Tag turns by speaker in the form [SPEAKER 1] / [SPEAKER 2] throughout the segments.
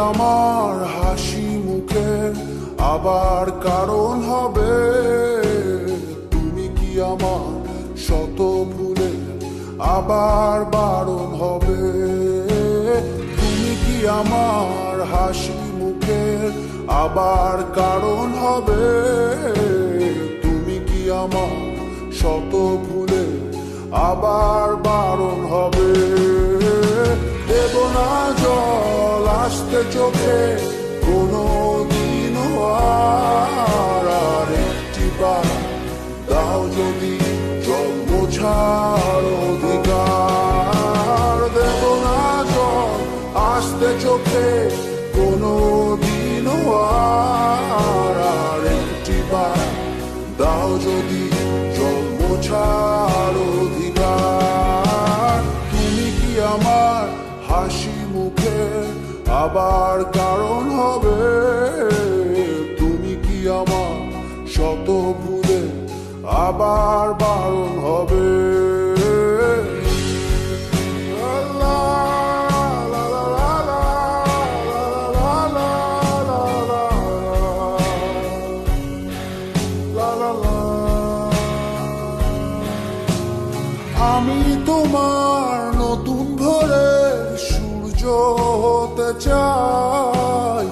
[SPEAKER 1] আমার হাসি মুখে আবার কারণ হবে? তুমি কি আমার শত ভুলে আবার বারণ হবে? তুমি কি আমার হাসি মুখে আবার কারণ হবে? তুমি কি আমার শত ভুলে আবার বারণ হবে? দেব না জল আসতে চোখে কোনো দিন, আর একটি বার দাও যদি জল মোছার অধিকার। দেব না জল আসতে চোখে কোনো দিন, আর একটি বার দাও যদি জল মোছার অধিকার। তুমি কি আমার হাসি মুখে আবার কারণ হবে? তুমি কি আমার শত ভুলে আবার বারণ হবে? আমি তোমার নতুন ভোরের সূর্য হতে চাই,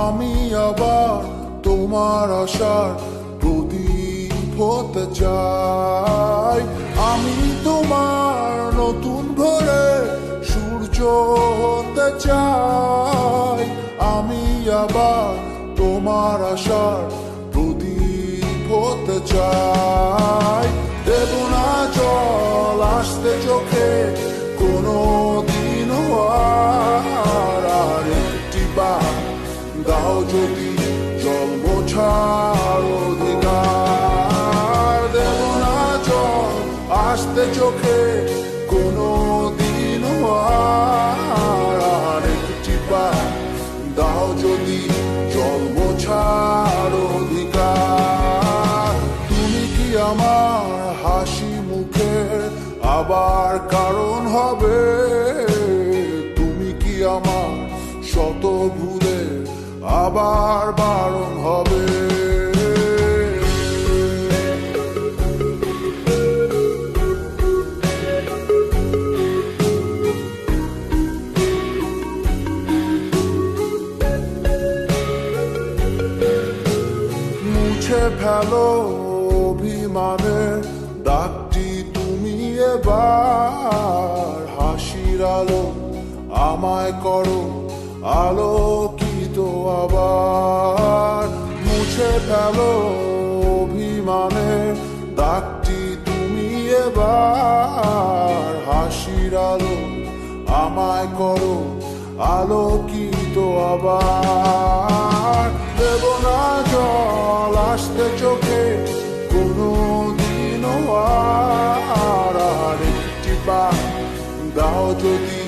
[SPEAKER 1] আমি আবার তোমার আশার প্রদীপ হতে চাই। আমি তোমার নতুন ভোরের সূর্য হতে চাই, আমি আবার তোমার আশার প্রদীপ হতে চাই। দেব না জল আসতে চোখে কোনো দিন, আর একটি বার দাও যদি জল মোছার অধিকার। দেব না জল আসতে চোখে কোনো দিন, আর একটি বার দাও যদি জল মোছার অধিকার। তুমি কি আমার হাসি মুখের আবার কারণ হবে? তুমি কি আমার শত ভুলে আবার বারণ হবে? মুছে ফেলো অভিমানের দাগটি তুমি এবার, হাসির আলো আমায় করো আলোকিত আবার। মুছে ফেলো অভিমানের দাগটি তুমি এবার, হাসির আলো আমায় করো আলোকিত আবার। দেব না জল আসতে চোখে কোনো দিন, আর একটি বার দাও যদি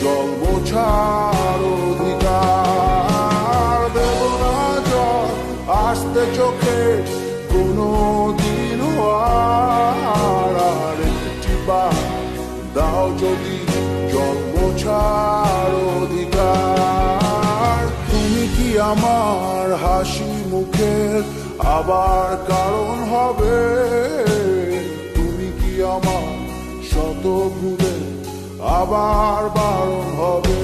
[SPEAKER 1] জল মোছার অধিকার। দেব না জল আসতে চোখে কোনো দিন, আর একটি বার দাও যদি জল মোছার অধিকার। তুমি কি আমার হাসি মুখের আবার কারণ হবে? তুমি কি আমার শত ভুলে আবার বারণ হবে?